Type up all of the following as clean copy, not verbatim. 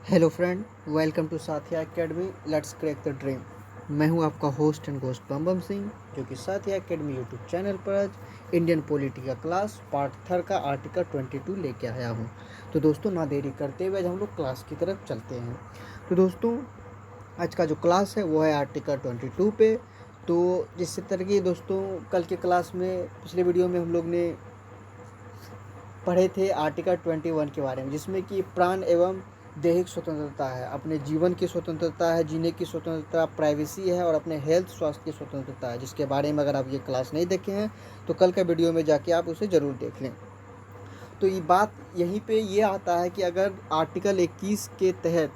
Hello friend, welcome to Sathiya academy. Let's crack the dream. मैं हूं आपका host and ghost Bam Singh, जो कि साथिया एकेडमी यूट्यूब चैनल पर आज इंडियन पॉलिटी का क्लास पार्ट थर्ड का आर्टिकल 22 लेके आया हूं। तो दोस्तों, ना देरी करते हुए आज हम लोग क्लास की तरफ चलते हैं। तो दोस्तों, आज का जो क्लास है वो है आर्टिकल 22 पे। तो जिस तरह की दोस्तों कल के क्लास में पिछले वीडियो में हम लोग ने पढ़े थे आर्टिकल 21 के बारे में, जिसमें कि प्राण एवं दैहिक स्वतंत्रता है, अपने जीवन की स्वतंत्रता है, जीने की स्वतंत्रता, प्राइवेसी है और अपने हेल्थ स्वास्थ्य की स्वतंत्रता है, जिसके बारे में अगर आप ये क्लास नहीं देखे हैं तो कल का वीडियो में जाके आप उसे ज़रूर देख लें। तो ये बात यहीं पे ये आता है कि अगर आर्टिकल 21 के तहत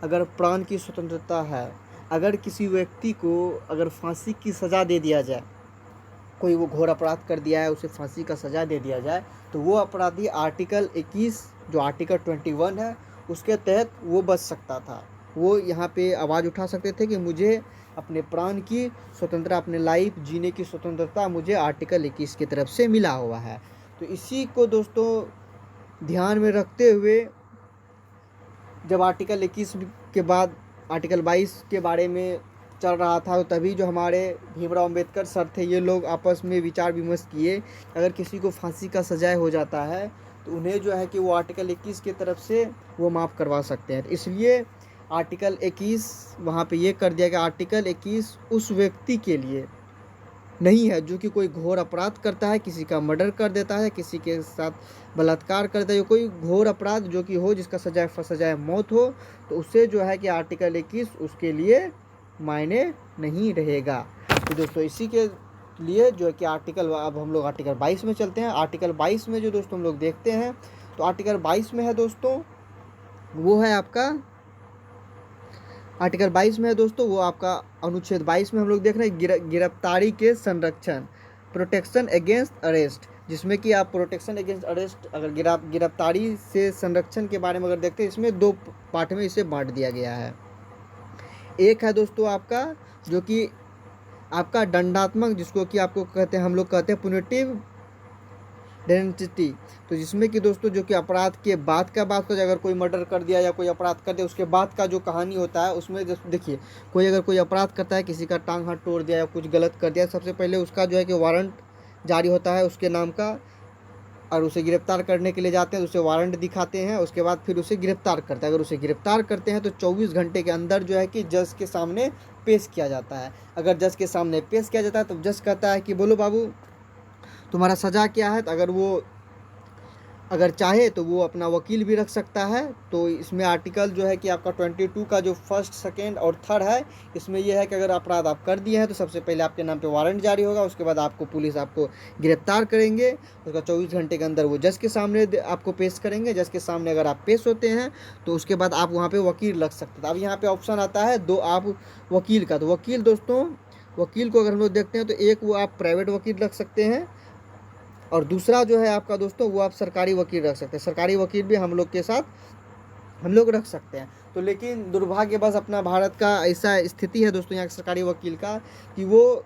अगर प्राण की स्वतंत्रता है, अगर किसी व्यक्ति को अगर फांसी की सज़ा दे दिया जाए, कोई वो घोर अपराध कर दिया है, उसे फांसी का सज़ा दे दिया जाए, तो वो अपराधी आर्टिकल 21 जो आर्टिकल 21 है उसके तहत वो बच सकता था। वो यहाँ पे आवाज़ उठा सकते थे कि मुझे अपने प्राण की स्वतंत्रता, अपने लाइफ जीने की स्वतंत्रता मुझे आर्टिकल 21 की तरफ से मिला हुआ है। तो इसी को दोस्तों ध्यान में रखते हुए जब आर्टिकल 21 के बाद आर्टिकल 22 के बारे में चल रहा था, तो तभी जो हमारे भीमराव अंबेडकर सर थे, ये लोग आपस में विचार विमर्श किए, अगर किसी को फांसी का सजाए हो जाता है तो उन्हें जो है कि वो आर्टिकल 21 की तरफ से वो माफ़ करवा सकते हैं। तो इसलिए आर्टिकल 21 वहाँ पे ये कर दिया कि आर्टिकल 21 उस व्यक्ति के लिए नहीं है जो कि कोई घोर अपराध करता है, किसी का मर्डर कर देता है, किसी के साथ बलात्कार करता है, कोई घोर अपराध जो कि हो, जिसका सजाए मौत हो, तो उससे जो है कि आर्टिकल 21 उसके लिए मायने नहीं रहेगा। तो दोस्तों इसी के लिए जो है कि आर्टिकल, अब हम लोग आर्टिकल 22 में चलते हैं। आर्टिकल 22 में जो दोस्तों हम लोग देखते हैं, तो आर्टिकल 22 में है दोस्तों, वो है आपका आर्टिकल 22 में है दोस्तों, वो आपका अनुच्छेद 22 में हम लोग देख रहे हैं गिरफ्तारी के संरक्षण, प्रोटेक्शन अगेंस्ट अरेस्ट, जिसमें कि आप प्रोटेक्शन अगेंस्ट अरेस्ट, अगर गिरफ्तारी से संरक्षण के बारे में अगर देखते हैं, इसमें दो पार्ट में इसे बांट दिया गया है। एक है दोस्तों आपका जो कि आपका दंडात्मक, जिसको कि आपको कहते हैं, हम लोग कहते हैं पुनिटिव डेंसिटी। तो जिसमें कि दोस्तों जो कि अपराध के बाद का बात हो जाए, अगर कोई मर्डर कर दिया या कोई अपराध कर दिया, उसके बाद का जो कहानी होता है उसमें देखिए, कोई अगर कोई अपराध करता है, किसी का टांग हाथ तोड़ दिया या कुछ गलत कर दिया, सबसे पहले उसका जो है कि वारंट जारी होता है उसके नाम का, और उसे गिरफ्तार करने के लिए जाते हैं, तो उसे वारंट दिखाते हैं, उसके बाद फिर उसे गिरफ्तार करते हैं। अगर उसे गिरफ्तार करते हैं तो 24 घंटे के अंदर जो है कि जज के सामने पेश किया जाता है। अगर जज के सामने पेश किया जाता है तो जज कहता है कि बोलो बाबू, तुम्हारा सज़ा क्या है। तो अगर वो अगर चाहे तो वो अपना वकील भी रख सकता है। तो इसमें आर्टिकल जो है कि आपका 22 का जो फर्स्ट, सेकेंड और थर्ड है, इसमें यह है कि अगर अपराध आप कर दिए हैं तो सबसे पहले आपके नाम पे वारंट जारी होगा, उसके बाद आपको पुलिस आपको गिरफ्तार करेंगे, उसका 24 घंटे के अंदर वो जज के सामने आपको पेश करेंगे। जज के सामने अगर आप पेश होते हैं तो उसके बाद आप वहाँ पर वकील रख सकते हैं। अब यहाँ पर ऑप्शन आता है दो, आप वकील का। तो वकील दोस्तों, वकील को अगर हम लोग देखते हैं तो एक वो आप प्राइवेट वकील रख सकते हैं, और दूसरा जो है आपका दोस्तों वो आप सरकारी वकील रख सकते हैं। सरकारी वकील भी हम लोग के साथ हम लोग रख सकते हैं। तो लेकिन दुर्भाग्यवश अपना भारत का ऐसा स्थिति है दोस्तों यहाँ के सरकारी वकील का, कि वो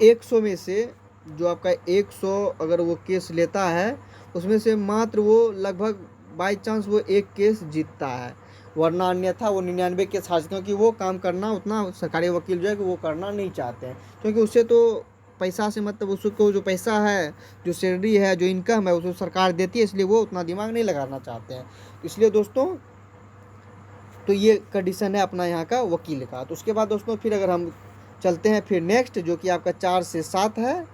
100 में से जो आपका 100 अगर वो केस लेता है, उसमें से मात्र वो लगभग बाई चांस वो एक केस जीतता है, वरना अन्यथा वो 99 केस हारते, क्योंकि वो काम करना उतना सरकारी वकील जो है कि वो करना नहीं चाहते हैं, क्योंकि उससे तो पैसा से मतलब उसको जो पैसा है, जो सैलरी है, जो इनकम है, उसको सरकार देती है, इसलिए वो उतना दिमाग नहीं लगाना चाहते हैं। इसलिए दोस्तों तो ये कंडीशन है अपना यहाँ का वकील का। तो उसके बाद दोस्तों फिर अगर हम चलते हैं फिर नेक्स्ट, जो कि आपका 4 से 7 है,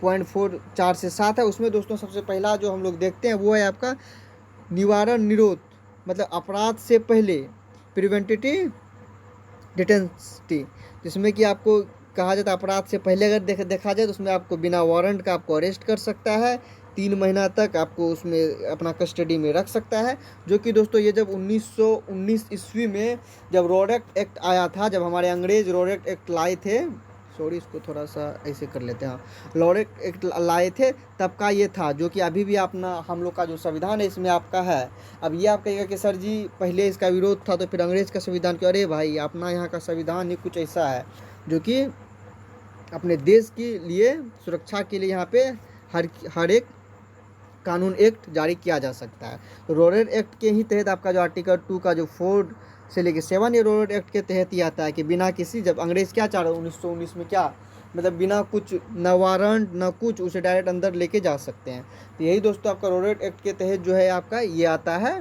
पॉइंट 4 4 से 7 है, उसमें दोस्तों सबसे पहला जो हम लोग देखते हैं वो है आपका निवारण निरोध, मतलब अपराध से पहले, प्रिवेंटिव डिटेंसिटी, जिसमें कि आपको कहा जाता है अपराध से पहले अगर देखा जाए तो उसमें आपको बिना वारंट का आपको अरेस्ट कर सकता है, 3 महीना तक आपको उसमें अपना कस्टडी में रख सकता है। जो कि दोस्तों ये जब 1919 ईस्वी में जब रोडेक्ट एक्ट आया था, जब हमारे अंग्रेज रोडेक्ट एक्ट लाए थे, सॉरी इसको थोड़ा सा ऐसे कर लेते हैं, रोडेक्ट एक्ट लाए थे तब का ये था, जो कि अभी भी अपना हम लोग का जो संविधान है इसमें आपका है। अब ये आप कहेगा कि सर जी पहले इसका विरोध था तो फिर अंग्रेज़ का संविधान क्यों? अरे भाई, अपना यहाँ का संविधान ही कुछ ऐसा है जो कि अपने देश के लिए सुरक्षा के लिए यहाँ पे हर एक कानून एक्ट जारी किया जा सकता है। तो रोरेट एक्ट के ही तहत आपका जो आर्टिकल 2 का जो 4 से लेकर 7 ये रोरेट एक्ट के तहत ही आता है कि बिना किसी, जब अंग्रेज़ क्या चाह रहे 1919 में, क्या मतलब बिना कुछ न वारंट न कुछ उसे डायरेक्ट अंदर लेके जा सकते हैं। तो यही दोस्तों आपका रोरेट एक्ट के तहत जो है आपका ये आता है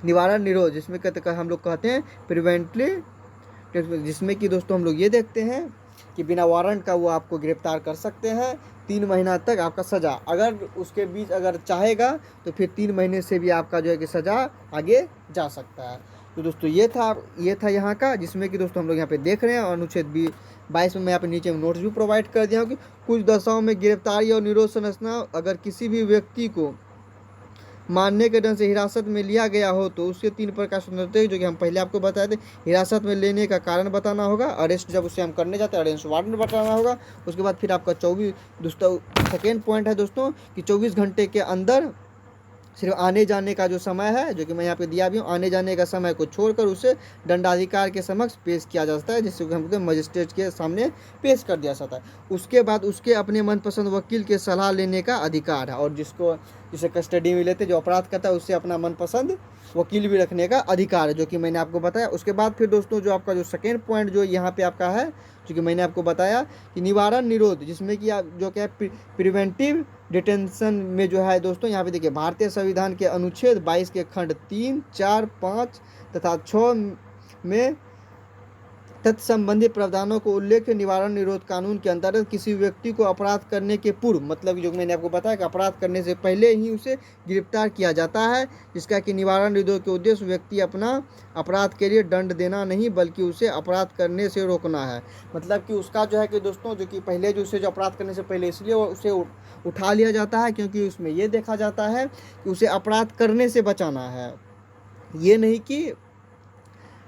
निवारण निरोध, जिसमें हम लोग कहते हैं प्रिवेंटिव, जिसमें कि दोस्तों हम लोग ये देखते हैं कि बिना वारंट का वो आपको गिरफ्तार कर सकते हैं, 3 महीना तक आपका सज़ा, अगर उसके बीच अगर चाहेगा तो फिर 3 महीने से भी आपका जो है कि सज़ा आगे जा सकता है। तो दोस्तों ये था यहाँ का, जिसमें कि दोस्तों हम लोग यहाँ पे देख रहे हैं अनुच्छेद 22 में मैं यहाँ पे नीचे नोट्स भी प्रोवाइड कर दिया हूँ कि कुछ दशाओं में गिरफ्तारी और निरोध संरचना, अगर किसी भी व्यक्ति को मानने के ढंग से हिरासत में लिया गया हो तो उसके 3 प्रकार से होते हैं, जो कि हम पहले आपको बताए थे। हिरासत में लेने का कारण बताना होगा, अरेस्ट जब उसे हम करने जाते हैं अरेस्ट वारंट बताना होगा, उसके बाद फिर आपका 24 दोस्तों सेकेंड पॉइंट है दोस्तों कि 24 घंटे के अंदर सिर्फ आने जाने का जो समय है, जो कि मैं यहाँ पे दिया भी हूँ, आने जाने का समय को छोड़कर उसे दंडाधिकार के समक्ष पेश किया जा सकता है, जिससे हम मजिस्ट्रेट के सामने पेश कर दिया जाता है। उसके बाद उसके अपने मनपसंद वकील के सलाह लेने का अधिकार है, और जिसे कस्टडी में लेते जो अपराध करता है उससे अपना मनपसंद वकील भी रखने का अधिकार है, जो कि मैंने आपको बताया। उसके बाद फिर दोस्तों जो आपका जो सेकेंड पॉइंट जो यहाँ पे आपका है, जो कि मैंने आपको बताया कि निवारण निरोध, जिसमें कि आप जो क्या प्रिवेंटिव डिटेंशन में जो है दोस्तों यहाँ पे देखिए भारतीय संविधान के अनुच्छेद 22 के खंड 3, 4, 5 तथा 6 में तत्संबंधी प्रावधानों को उल्लेख निवारण निरोध कानून के अंतर्गत किसी व्यक्ति को अपराध करने के पूर्व, मतलब जो मैंने आपको बताया कि अपराध करने से पहले ही उसे गिरफ्तार किया जाता है, जिसका कि निवारण निरोध के उद्देश्य व्यक्ति अपना अपराध के लिए दंड देना नहीं बल्कि उसे अपराध करने से रोकना है। मतलब कि उसका जो है कि दोस्तों जो कि पहले जो उसे जो अपराध करने से पहले इसलिए उसे उठा लिया जाता है क्योंकि उसमें ये देखा जाता है कि उसे अपराध करने से बचाना है, ये नहीं कि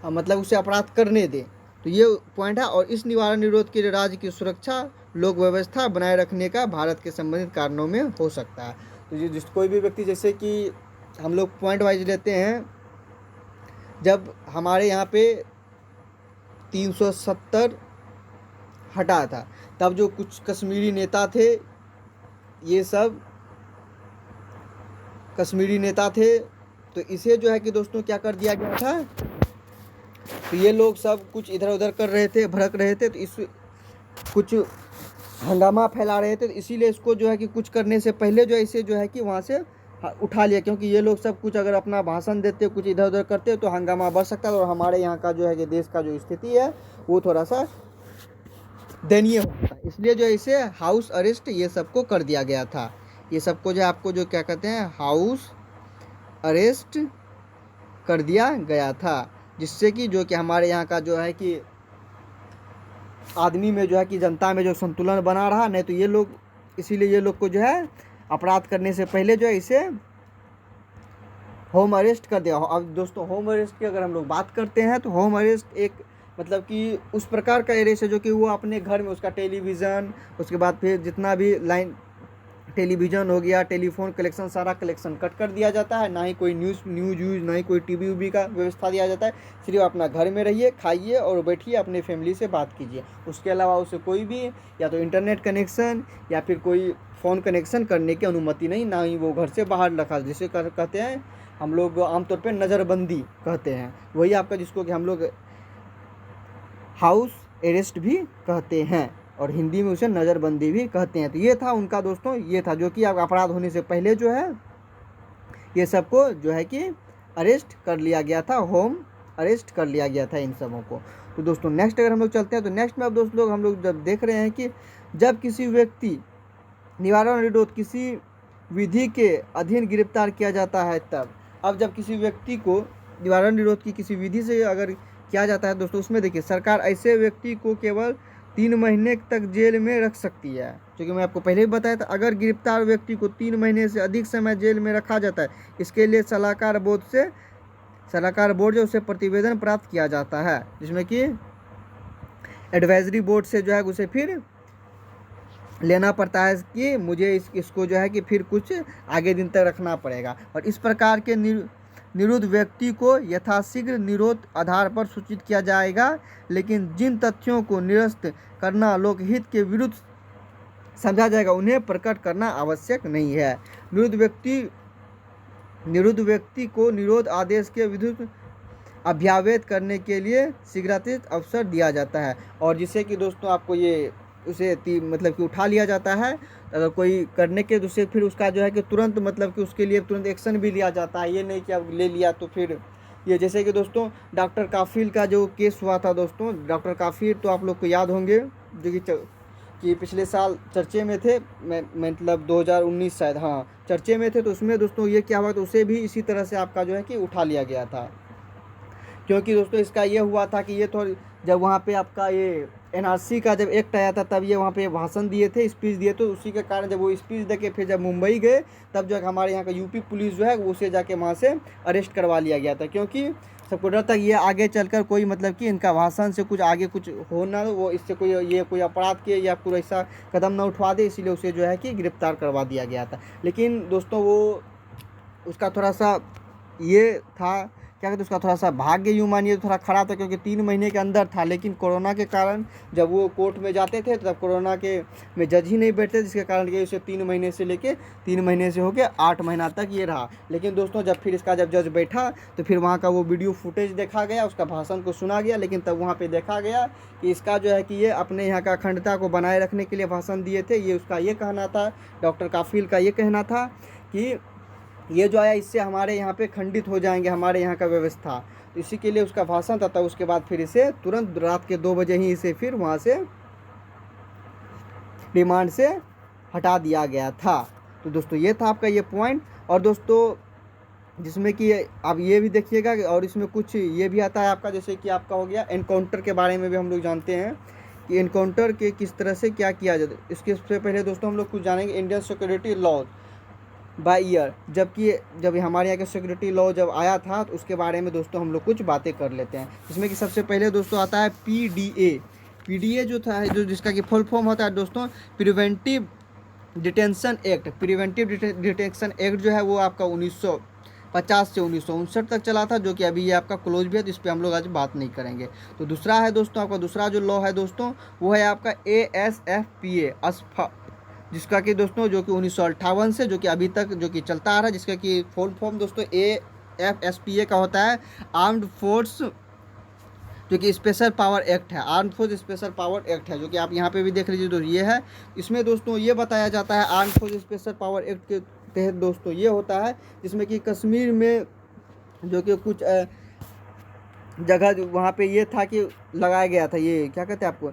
मतलब उसे अपराध करने दे। तो ये पॉइंट है, और इस निवारण निरोध के लिए राज्य की सुरक्षा लोक व्यवस्था बनाए रखने का भारत के संबंधित कारणों में हो सकता है। तो जिस कोई भी व्यक्ति, जैसे कि हम लोग पॉइंट वाइज लेते हैं, जब हमारे यहाँ पे 370 हटा था तब जो कुछ कश्मीरी नेता थे, ये सब कश्मीरी नेता थे, तो इसे जो है कि दोस्तों क्या कर दिया गया था, तो ये लोग सब कुछ इधर उधर कर रहे थे, भड़क रहे थे, तो इस कुछ हंगामा फैला रहे थे, तो इसीलिए इसको जो है कि कुछ करने से पहले जो है इसे जो है कि वहाँ से उठा लिया, क्योंकि ये लोग सब कुछ अगर अपना भाषण देते कुछ इधर उधर करते तो हंगामा बढ़ सकता है और हमारे यहाँ का जो है कि देश का जो स्थिति है वो थोड़ा सा दयनीय होता है। इसलिए जो इसे हाउस अरेस्ट ये सबको कर दिया गया था, ये सबको जो आपको जो क्या कहते हैं हाउस अरेस्ट कर दिया गया था, जिससे कि जो कि हमारे यहाँ का जो है कि आदमी में जो है कि जनता में जो संतुलन बना रहा, नहीं तो ये लोग, इसीलिए ये लोग को जो है अपराध करने से पहले जो है इसे होम अरेस्ट कर दिया। अब दोस्तों होम अरेस्ट की अगर हम लोग बात करते हैं तो होम अरेस्ट एक मतलब कि उस प्रकार का अरेस्ट है जो कि वो अपने घर में उसका टेलीविज़न, उसके बाद फिर जितना भी लाइन टेलीविज़न हो गया, टेलीफोन कलेक्शन, सारा कलेक्शन कट कर दिया जाता है, ना ही कोई न्यूज़ ना ही कोई टीवी उवी का व्यवस्था दिया जाता है। सिर्फ अपना घर में रहिए, खाइए और बैठिए, अपने फैमिली से बात कीजिए। उसके अलावा उसे कोई भी या तो इंटरनेट कनेक्शन या फिर कोई फ़ोन कनेक्शन करने की अनुमति नहीं, ना ही वो घर से बाहर रखा, जिसे कहते हैं हम लोग आमतौर पर नज़रबंदी कहते हैं, वही आपका जिसको कि हम लोग हाउस अरेस्ट भी कहते हैं और हिंदी में उसे नज़रबंदी भी कहते हैं। तो ये था उनका दोस्तों, ये था जो कि आप अपराध होने से पहले जो है ये सबको जो है कि अरेस्ट कर लिया गया था, होम अरेस्ट कर लिया गया था इन सबों को। तो दोस्तों नेक्स्ट अगर हम लोग चलते हैं तो नेक्स्ट में अब दोस्त लोग हम लोग जब देख रहे हैं कि जब किसी व्यक्ति निवारण निरोध किसी विधि के अधीन गिरफ्तार किया जाता है, तब अब जब किसी व्यक्ति को निवारण निरोध की किसी विधि से अगर किया जाता है दोस्तों, उसमें देखिए सरकार ऐसे व्यक्ति को केवल 3 महीने तक जेल में रख सकती है, क्योंकि मैं आपको पहले भी बताया था। अगर गिरफ्तार व्यक्ति को 3 महीने से अधिक समय जेल में रखा जाता है, इसके लिए सलाहकार बोर्ड जो उससे प्रतिवेदन प्राप्त किया जाता है, जिसमें कि एडवाइजरी बोर्ड से जो है उसे फिर लेना पड़ता है कि मुझे इसको जो है कि फिर कुछ आगे दिन तक रखना पड़ेगा। और इस प्रकार के निरुद्ध व्यक्ति को यथाशीघ्र निरोध आधार पर सूचित किया जाएगा, लेकिन जिन तथ्यों को निरस्त करना लोकहित के विरुद्ध समझा जाएगा, उन्हें प्रकट करना आवश्यक नहीं है। निरुद्ध व्यक्ति को निरोध आदेश के विरुद्ध अभ्यावेद करने के लिए शीघ्रत्रित अवसर दिया जाता है, और जिससे कि दोस्तों आपको ये उसे मतलब कि उठा लिया जाता है। अगर कोई करने के दूसरे फिर उसका जो है कि तुरंत मतलब कि उसके लिए तुरंत एक्शन भी लिया जाता है। ये नहीं कि अब ले लिया तो फिर ये, जैसे कि दोस्तों डॉक्टर काफिल का जो केस हुआ था दोस्तों, डॉक्टर काफिल तो आप लोग को याद होंगे जो कि पिछले साल चर्चे में थे, मतलब 2019 शायद, हाँ चर्चे में थे। तो उसमें दोस्तों ये क्या हुआ, तो उसे भी इसी तरह से आपका जो है कि उठा लिया गया था, क्योंकि दोस्तों इसका ये हुआ था कि ये थोड़ी जब वहाँ पे आपका ये एनआरसी का जब एक्ट आया था तब ये वहाँ पे भाषण दिए थे, स्पीच दिए, तो उसी के कारण जब वो स्पीच दे के फिर जब मुंबई गए तब जो है हमारे यहाँ का यूपी पुलिस जो है वो उसे जाके वहाँ से अरेस्ट करवा लिया गया था, क्योंकि सबको डर था ये आगे चलकर कोई मतलब कि इनका भाषण से कुछ आगे कुछ हो ना, वो इससे कोई अपराध के या कोई ऐसा कदम ना उठवा दे, इसीलिए उसे जो है कि गिरफ्तार करवा दिया गया था। लेकिन दोस्तों वो उसका थोड़ा सा ये था, क्या कहते उसका थोड़ा सा भाग्य यूँ मानिए तो थोड़ा खराब था, क्योंकि 3 महीने के अंदर था। लेकिन कोरोना के कारण जब वो कोर्ट में जाते थे तब कोरोना के में जज ही नहीं बैठते, जिसके कारण कि उसे 3 महीने से लेके 3 महीने से होके 8 महीना तक ये रहा। लेकिन दोस्तों जब फिर इसका जब जज बैठा तो फिर वहाँ का वो वीडियो फुटेज देखा गया, उसका भाषण को सुना गया, लेकिन तब वहाँ पर देखा गया कि इसका जो है कि ये अपने यहाँ का अखंडता को बनाए रखने के लिए भाषण दिए थे। ये उसका ये कहना था, डॉक्टर काफिल का ये कहना था कि ये जो आया इससे हमारे यहाँ पे खंडित हो जाएंगे हमारे यहाँ का व्यवस्था, तो इसी के लिए उसका भाषण था। तब उसके बाद फिर इसे तुरंत रात के 2 बजे ही इसे फिर वहाँ से रिमांड से हटा दिया गया था। तो दोस्तों ये था आपका ये पॉइंट। और दोस्तों जिसमें कि आप ये भी देखिएगा, और इसमें कुछ ये भी आता है आपका, जैसे कि आपका हो गया एनकाउंटर के बारे में भी हम लोग जानते हैं कि एनकाउंटर के किस तरह से क्या किया जाता है। इसके पहले दोस्तों हम लोग कुछ जानेंगे Indian security law by year, जब हमारे यहाँ के सिक्योरिटी लॉ जब आया था तो उसके बारे में दोस्तों हम लोग कुछ बातें कर लेते हैं। इसमें कि सबसे पहले दोस्तों आता है पीडीए जो था, जो जिसका कि फुल फॉर्म होता है दोस्तों preventive detention act. Preventive detention act जो है वो आपका 1950 से 1959 तक चला था, जो कि अभी ये आपका क्लोज भी है, तो इस पर हम लोग आज बात नहीं करेंगे। तो दूसरा है दोस्तों आपका दूसरा जो लॉ है दोस्तों वो है आपका ASFPA, जिसका कि दोस्तों जो कि 1958 से जो कि अभी तक जो कि चलता आ रहा है, जिसका कि फुल फॉर्म दोस्तों AFSPA का होता है आर्म्ड फोर्स, जो कि स्पेशल पावर एक्ट है, armed force special power act है, जो कि आप यहाँ पे भी देख लीजिए दोस्तों ये है। इसमें दोस्तों ये बताया जाता है armed force special power act के तहत दोस्तों ये होता है, जिसमें कि कश्मीर में जो कि कुछ जगह वहाँ पे ये था कि लगाया गया था, ये क्या कहते हैं आपको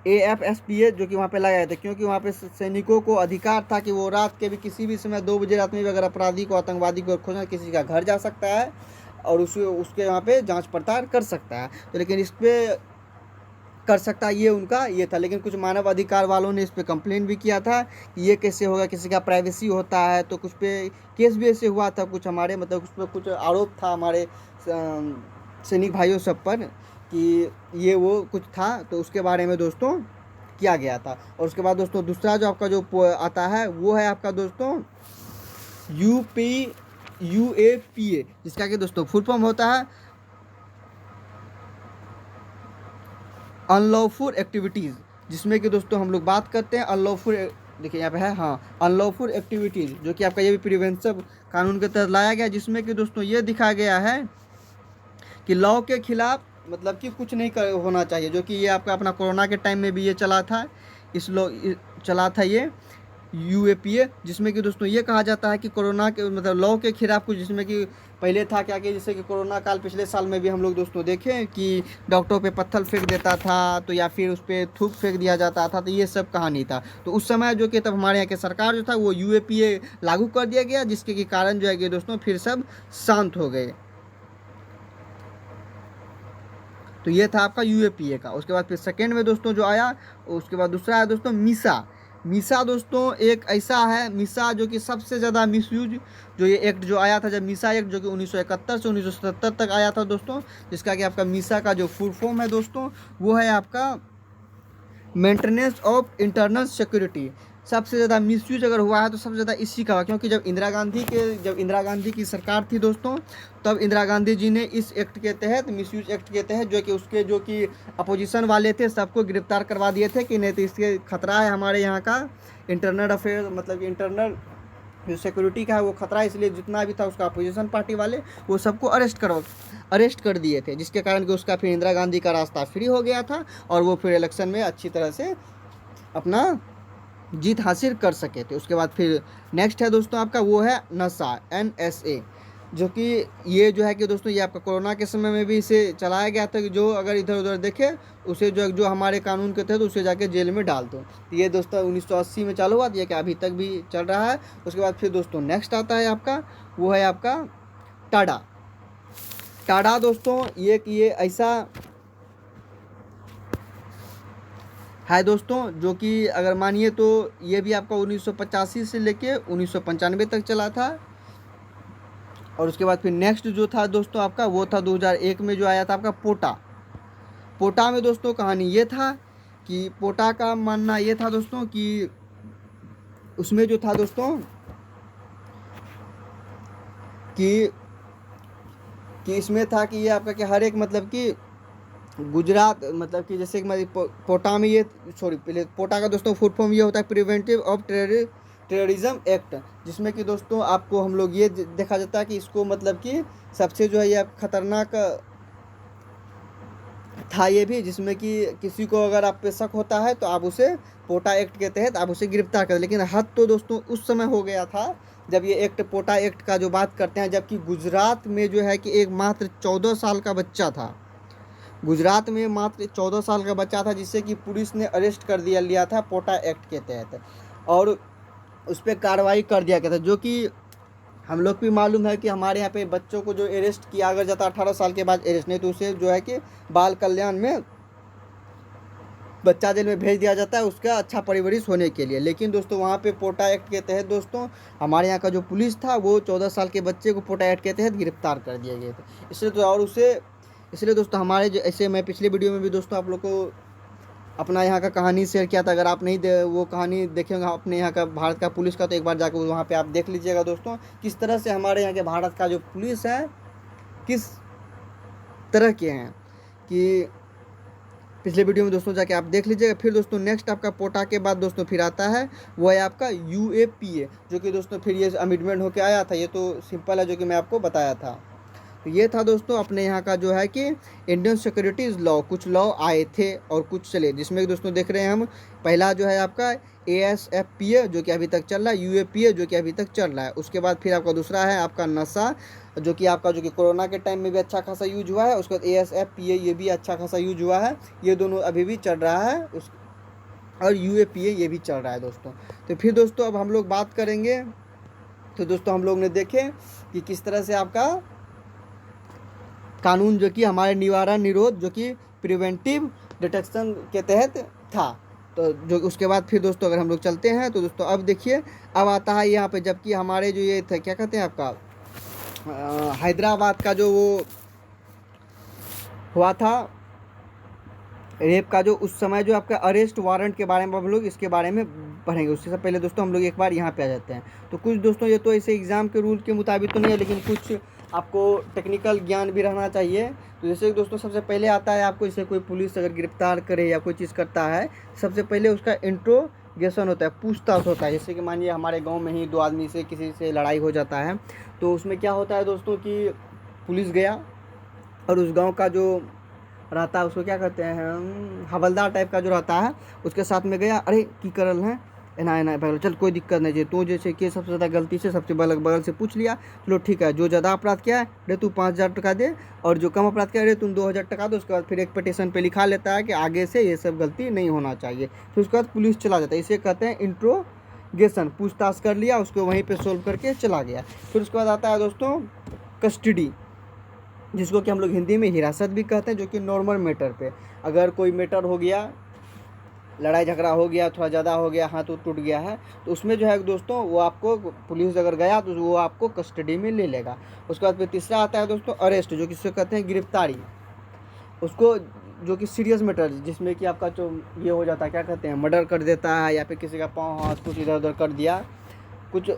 AFSPA जो कि वहाँ पे लगाया था, क्योंकि वहाँ पे सैनिकों को अधिकार था कि वो रात के भी किसी भी समय 2 बजे रात में भी अगर अपराधी को आतंकवादी को खोजना किसी का घर जा सकता है और उसके वहाँ पे जांच पड़ताल कर सकता है। तो लेकिन इस पर कर सकता है ये उनका ये था, लेकिन कुछ मानव अधिकार वालों ने इस पर कंप्लेन भी किया था कि ये कैसे होगा, किसी का प्राइवेसी होता है। तो कुछ पे केस भी ऐसे हुआ था, कुछ हमारे मतलब उस पर कुछ आरोप था हमारे सैनिक भाइयों सब पर कि ये वो कुछ था, तो उसके बारे में दोस्तों किया गया था। और उसके बाद दोस्तों दूसरा जो आपका जो आता है वो है आपका दोस्तों UAPA, जिसका कि दोस्तों फुल फॉर्म होता है अनलॉफुल एक्टिविटीज़, जिसमें कि दोस्तों हम लोग बात करते हैं अनलॉफुल, देखिए यहाँ पे है हाँ अनलॉफुल एक्टिविटीज़, जो कि आपका ये भी प्रिवेंशन कानून के तहत लाया गया, जिसमें कि दोस्तों ये दिखाया गया है कि लॉ के खिलाफ मतलब कि कुछ नहीं होना चाहिए, जो कि ये आपका अपना कोरोना के टाइम में भी ये चला था, इस लॉ चला था ये UAPA, जिसमें कि दोस्तों ये कहा जाता है कि कोरोना के मतलब लॉ के खिलाफ कुछ, जिसमें कि पहले था क्या कि जैसे कि कोरोना काल पिछले साल में भी हम लोग दोस्तों देखें कि डॉक्टरों पे पत्थर फेंक देता था, तो या फिर उस पर थूक फेंक दिया जाता था, तो ये सब कहानी था। तो उस समय जो कि तब हमारे यहाँ की सरकार जो था वो UAPA लागू कर दिया गया, जिसके कारण जो है कि दोस्तों फिर सब शांत हो गए। तो ये था आपका UAPA का। उसके बाद फिर सेकेंड में दोस्तों जो आया, उसके बाद दूसरा है दोस्तों मीसा दोस्तों एक ऐसा है मीसा जो कि सबसे ज़्यादा मिसयूज जो ये एक्ट जो आया था, जब मीसा एक्ट जो कि 1971 से 1977 तक आया था दोस्तों, जिसका कि आपका मीसा का जो फुल फॉर्म है दोस्तों वो है आपका मेंटेनेंस ऑफ इंटरनल सिक्योरिटी। सबसे ज़्यादा मिसयूज अगर हुआ है तो सबसे ज़्यादा इसी का हुआ, क्योंकि जब इंदिरा गांधी की सरकार थी दोस्तों, तब इंदिरा गांधी जी ने इस एक्ट के तहत, मिसयूज एक्ट के तहत, जो कि अपोजिशन वाले थे सबको गिरफ्तार करवा दिए थे कि नहीं तो इसके खतरा है हमारे यहाँ का इंटरनल अफेयर, मतलब इंटरनल जो सिक्योरिटी का है वो खतरा है, इसलिए जितना भी था उसका अपोजिशन पार्टी वाले वो सबको अरेस्ट कर दिए थे, जिसके कारण कि उसका फिर इंदिरा गांधी का रास्ता फ्री हो गया था और वो फिर इलेक्शन में अच्छी तरह से अपना जीत हासिल कर सके थे। उसके बाद फिर नेक्स्ट है दोस्तों आपका वो है नशा, NSA, जो कि ये जो है कि दोस्तों ये आपका कोरोना के समय में भी इसे चलाया गया था कि जो अगर इधर उधर देखे उसे जो हमारे कानून के तहत उसे जाके जेल में डाल दो। तो ये दोस्तों 1980 में चालू हुआ, ये कि अभी तक भी चल रहा है। उसके बाद फिर दोस्तों नेक्स्ट आता है आपका वो है आपका टाडा दोस्तों, ये ऐसा है दोस्तों जो कि अगर मानिए तो ये भी आपका 1985 से लेके 1995 तक चला था। और उसके बाद फिर नेक्स्ट जो था दोस्तों आपका वो था 2001 में जो आया था आपका पोटा में दोस्तों कहानी ये था कि पोटा का मानना ये था दोस्तों कि उसमें जो था दोस्तों कि इसमें था कि ये आपका कि हर एक मतलब कि गुजरात, मतलब कि जैसे कि पोटा में पहले पोटा का दोस्तों फुल फॉर्म ये होता है प्रिवेंटिव ऑफ टेररिज्म एक्ट, जिसमें कि दोस्तों आपको हम लोग ये देखा जाता है कि इसको मतलब कि सबसे जो है ये खतरनाक था ये भी, जिसमें कि किसी को अगर आप पे शक होता है तो आप उसे पोटा एक्ट के तहत आप उसे गिरफ्तार कर। लेकिन हद तो दोस्तों उस समय हो गया था जब ये एक्ट, पोटा एक्ट का जो बात करते हैं, जबकि गुजरात में जो है कि एक मात्र 14 साल का बच्चा था, गुजरात में मात्र 14 साल का बच्चा था जिससे कि पुलिस ने अरेस्ट कर लिया था पोटा एक्ट के तहत और उस पर कार्रवाई कर दिया गया था। जो कि हम लोग भी मालूम है कि हमारे यहाँ पे बच्चों को जो अरेस्ट किया अगर जाता 18 साल के बाद अरेस्ट, नहीं तो उसे जो है कि बाल कल्याण में बच्चा जेल में भेज दिया जाता है उसका अच्छा परवरिश होने के लिए। लेकिन दोस्तों वहाँ पे पोटा एक्ट के तहत दोस्तों हमारे यहाँ का जो पुलिस था वो 14 साल के बच्चे को पोटा एक्ट के तहत गिरफ्तार कर दिए गए थे। इसलिए दोस्तों हमारे जो ऐसे मैं पिछले वीडियो में भी दोस्तों आप लोग को अपना यहाँ का कहानी शेयर किया था, अगर आप नहीं वो कहानी देखेंगे अपने यहाँ का भारत का पुलिस का तो एक बार जाकर वहाँ पे आप देख लीजिएगा दोस्तों किस तरह से हमारे यहाँ के भारत का जो पुलिस है किस तरह के हैं, कि पिछले वीडियो में दोस्तों जाके आप देख लीजिएगा। फिर दोस्तों नेक्स्ट आपका पोटा के बाद दोस्तों फिर आता है वो है आपका UAPA, जो कि दोस्तों फिर ये अमेंडमेंट होके आया था, ये तो सिंपल है जो कि मैं आपको बताया था। तो ये था दोस्तों अपने यहाँ का जो है कि इंडियन सिक्योरिटीज़ लॉ, कुछ लॉ आए थे और कुछ चले, जिसमें दोस्तों देख रहे हैं हम पहला जो है आपका ASFPA जो कि अभी तक चल रहा है, UAPA जो कि अभी तक चल रहा है। उसके बाद फिर आपका दूसरा है आपका नशा जो कि कोरोना के टाइम में भी अच्छा खासा यूज हुआ है। उसके बाद ASFPA ये भी अच्छा खासा यूज हुआ है, ये दोनों अभी भी चल रहा है और UAPA ये भी चल रहा है दोस्तों। तो फिर दोस्तों अब हम लोग बात करेंगे, तो दोस्तों हम लोग ने देखे कि किस तरह से आपका कानून जो कि हमारे निवारण निरोध जो कि प्रिवेंटिव डिटेक्शन के तहत था। तो जो उसके बाद फिर दोस्तों अगर हम लोग चलते हैं तो दोस्तों अब देखिए अब आता है यहाँ पे, जबकि हमारे जो ये थे क्या कहते हैं आपका हैदराबाद का जो वो हुआ था रेप का, जो उस समय जो आपका अरेस्ट वारंट के बारे में हम लोग इसके बारे में पढ़ेंगे। उससे पहले दोस्तों हम लोग एक बार यहाँ पे आ जाते हैं। तो कुछ दोस्तों ये तो ऐसे एग्ज़ाम के रूल के मुताबिक तो नहीं है, लेकिन कुछ आपको टेक्निकल ज्ञान भी रहना चाहिए। तो जैसे दोस्तों सबसे पहले आता है आपको, जैसे कोई पुलिस अगर गिरफ्तार करे या कोई चीज़ करता है, सबसे पहले उसका इंट्रोगेशन होता है, पूछताछ होता है। जैसे कि मानिए हमारे गाँव में ही दो आदमी से किसी से लड़ाई हो जाता है, तो उसमें क्या होता है दोस्तों कि पुलिस गया और उस गाँव का जो रहता है उसको क्या कहते हैं हवलदार टाइप का जो रहता है उसके साथ में गया, अरे की करल है एना भाई, चल कोई दिक्कत नहीं है, तो जैसे कि सबसे ज़्यादा गलती से सबसे बगल से पूछ लिया, चलो ठीक है, जो ज़्यादा अपराध किया है अरे तू 5,000 टका दे, और जो कम अपराध किया अरे तुम 2,000 टका दो। उसके बाद फिर एक पिटीशन पे लिखा लेता है कि आगे से ये सब गलती नहीं होना चाहिए। फिर उसके बाद पुलिस चला जाता है, इसे कहते हैं इंट्रोगेशन, पूछताछ कर लिया उसको वहीं पर सोल्व करके चला गया। फिर उसके बाद आता है दोस्तों कस्टडी, जिसको कि हम लोग हिंदी में हिरासत भी कहते हैं, जो कि नॉर्मल मैटर पे अगर कोई मैटर हो गया, लड़ाई झगड़ा हो गया, थोड़ा ज़्यादा हो गया, हाथ टूट गया है, तो उसमें जो है दोस्तों वो आपको पुलिस अगर गया तो वो आपको कस्टडी में ले लेगा। उसके बाद फिर तीसरा आता है दोस्तों अरेस्ट, जो किसको कहते हैं गिरफ्तारी। उसको जो कि सीरियस मैटर, जिसमें कि आपका जो ये हो जाता है, क्या कहते हैं, मर्डर कर देता है, या फिर किसी का पाँव हाथ कुछ इधर उधर कर दिया, कुछ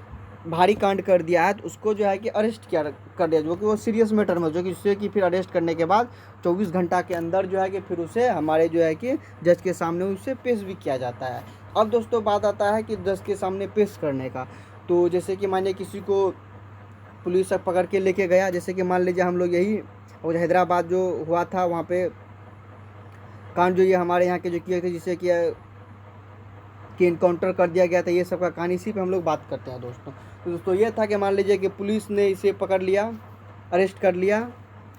भारी कांड कर दिया है, तो उसको जो है कि अरेस्ट किया कर दिया, जो कि वो सीरियस मैटर में, जो कि उससे कि फिर अरेस्ट करने के बाद 24 घंटा के अंदर जो है कि फिर उसे हमारे जो है कि जज के सामने उसे पेश भी किया जाता है। अब दोस्तों बात आता है कि जज के सामने पेश करने का। तो जैसे कि मानिए किसी को पुलिस पकड़ के लेके गया, जैसे कि मान लीजिए हम लोग यही और हैदराबाद जो हुआ था वहाँ पे कांड जो ये हमारे यहाँ के जो किए थे, जिससे कि इनकाउंटर कर दिया गया था, ये सब का कहानी, इसी पे हम लोग बात करते हैं दोस्तों। तो दोस्तों ये था कि मान लीजिए कि पुलिस ने इसे पकड़ लिया, अरेस्ट कर लिया,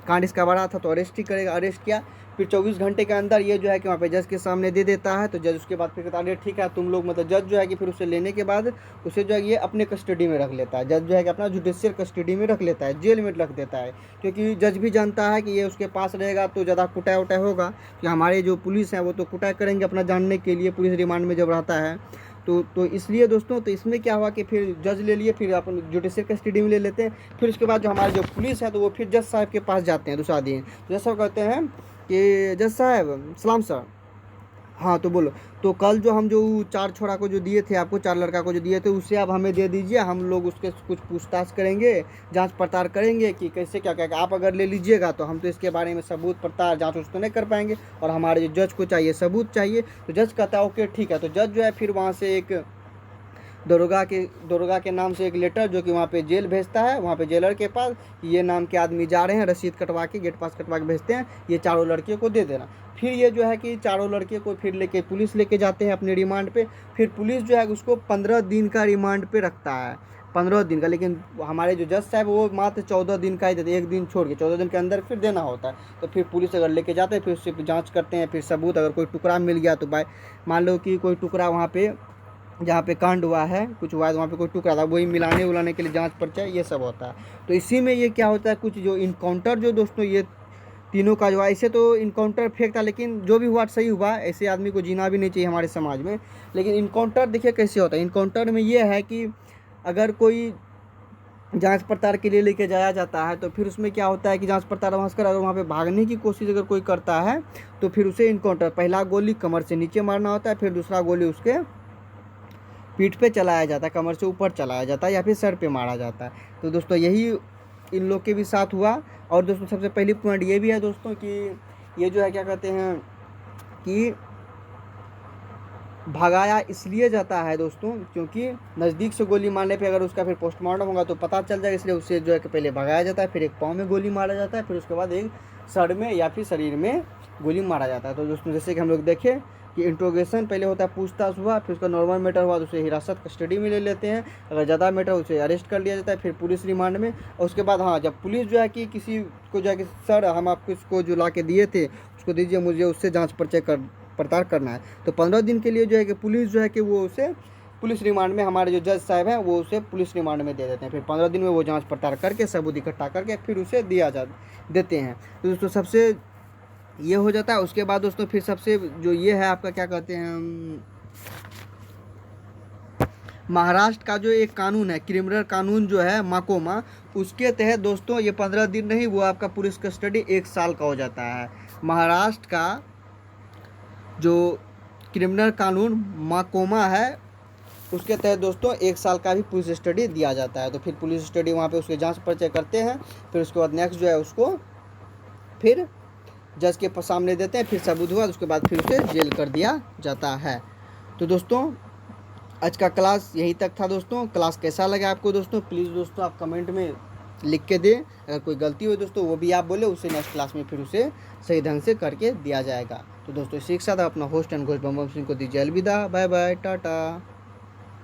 कांड इसका बड़ा था तो अरेस्ट ही करेगा, अरेस्ट किया, फिर 24 घंटे के अंदर ये जो है कि वहाँ पे जज के सामने दे देता है। तो जज उसके बाद फिर कहता है अरे ठीक है तुम लोग, मतलब जज जो है कि फिर उसे लेने के बाद उसे जो है ये अपने कस्टडी में रख लेता है, जज जो है कि अपना जुडिशियल कस्टडी में रख लेता है, जेल में रख देता है, क्योंकि जज भी जानता है कि ये उसके पास रहेगा तो ज़्यादा कुटाई उटाई होगा, कि हमारे जो पुलिस हैं वो तो कुटाई करेंगे अपना जानने के लिए, पुलिस रिमांड में जब रहता है तो इसलिए दोस्तों, तो इसमें क्या हुआ कि फिर जज ले लिए, फिर अपन जुडिशियल कस्टडी में ले लेते हैं। फिर उसके बाद जो हमारे जो पुलिस है तो वो फिर जज साहब के पास जाते हैं दूसरा दिन। तो जज साहब कहते हैं कि जज साहब सलाम सर, हाँ तो बोलो, तो कल जो हम जो 4 छोरा को जो दिए थे आपको, 4 लड़का को जो दिए थे, उससे आप हमें दे दीजिए, हम लोग उसके कुछ पूछताछ करेंगे, जांच पड़ताल करेंगे कि कैसे क्या क्या, आप अगर ले लीजिएगा तो हम तो इसके बारे में सबूत पड़ताल जांच उस तो नहीं कर पाएंगे, और हमारे जो जज को चाहिए सबूत चाहिए। तो जज कहता है ओके ठीक है। तो जज जो है फिर वहाँ से एक दरोगा के नाम से एक लेटर जो कि वहाँ पे जेल भेजता है, वहाँ पे जेलर के पास, ये नाम के आदमी जा रहे हैं, रसीद कटवा के गेट पास कटवा के भेजते हैं, ये चारों लड़के को दे देना। फिर ये जो है कि चारों लड़के को फिर लेके पुलिस लेके जाते हैं अपने रिमांड पे। फिर पुलिस जो है उसको 15 दिन का रिमांड पे रखता है, 15 दिन का, लेकिन हमारे जो जज साहब वो मात्र 14 दिन का ही देते, एक दिन छोड़ के 14 दिन के अंदर फिर देना होता है। तो फिर पुलिस अगर लेके जाते हैं फिर उससे जाँच करते हैं, फिर सबूत अगर कोई टुकड़ा मिल गया तो मान लो कि कोई टुकड़ा वहाँ पे जहाँ पे कांड हुआ है, कुछ हुआ है तो वहाँ पे कोई टुकड़ा था, वही मिलाने उलाने के लिए जांच पर्चा ये सब होता है। तो इसी में ये क्या होता है, कुछ जो इनकाउंटर जो दोस्तों ये तीनों का जो है, ऐसे तो इनकाउंटर फेक था, लेकिन जो भी हुआ सही हुआ, ऐसे आदमी को जीना भी नहीं चाहिए हमारे समाज में। लेकिन इनकाउंटर देखिए कैसे होता है, इनकाउंटर में ये है कि अगर कोई जांच पड़ताल के लिए लेके जाया जाता है तो फिर उसमें क्या होता है कि जांच पड़ताल वहाँ कर, अगर वहाँ पे भागने की कोशिश अगर कोई करता है तो फिर उसे इनकाउंटर, पहला गोली कमर से नीचे मारना होता है, फिर दूसरा गोली उसके पीठ पे चलाया जाता है, कमर से ऊपर चलाया जाता है, या फिर सर पे मारा जाता है। तो दोस्तों यही इन लोग के भी साथ हुआ। और दोस्तों सबसे पहली पॉइंट ये भी है दोस्तों कि ये जो है क्या कहते हैं कि भगाया इसलिए जाता है दोस्तों क्योंकि नज़दीक से गोली मारने पे अगर उसका फिर पोस्टमार्टम होगा तो पता चल जाएगा, इसलिए उसे जो है कि पहले भगाया जाता है, फिर एक पाँव में गोली मारा जाता है, फिर उसके बाद एक सर में या फिर शरीर में गोली मारा जाता है। तो दोस्तों जैसे कि हम लोग देखें कि इंट्रोगेशन पहले होता है, पूछताछ हुआ, फिर उसका नॉर्मल मैटर हुआ तो उसे हिरासत कस्टडी में ले लेते हैं, अगर ज़्यादा मैटर उसे अरेस्ट कर लिया जाता है, फिर पुलिस रिमांड में। और उसके बाद हाँ, जब पुलिस जो है कि किसी को जो है कि सर हम आपको इसको जो ला के दिए थे उसको दीजिए, मुझे उससे जाँच पड़ताल करना है, तो 15 दिन के लिए जो है कि पुलिस जो है कि वो उसे पुलिस रिमांड में, हमारे जो जज साहब हैं वो उसे पुलिस रिमांड में दे देते हैं। फिर 15 दिन में वो जांच पड़ताल करके सबूत इकट्ठा करके फिर उसे देते हैं। तो दोस्तों सबसे ये हो जाता है। उसके बाद दोस्तों फिर सबसे जो ये है आपका क्या कहते हैं, महाराष्ट्र का जो एक कानून है, क्रिमिनल कानून जो है माकोमा, उसके तहत दोस्तों ये 15 दिन नहीं, वो आपका पुलिस कस्टडी 1 साल का हो जाता है। महाराष्ट्र का जो क्रिमिनल कानून माकोमा है उसके तहत दोस्तों 1 साल का भी पुलिस स्टडी दिया जाता है। तो फिर पुलिस स्टडी वहाँ पे उसके जांच पर्चे करते हैं, फिर उसके बाद नेक्स्ट जो है उसको फिर जज के सामने देते हैं, फिर सबूत हुआ उसके बाद फिर उसे जेल कर दिया जाता है। तो दोस्तों आज का क्लास यहीं तक था दोस्तों। क्लास कैसा लगा आपको दोस्तों, प्लीज़ दोस्तों आप कमेंट में लिख के दें। अगर कोई गलती हो दोस्तों वो भी आप बोले, उसे नेक्स्ट क्लास में फिर उसे सही ढंग से करके दिया जाएगा। तो दोस्तों इसी के साथ अपना होस्ट एंड घोष बम सिंह को दीजिए अलविदा, बाय बाय, टाटा।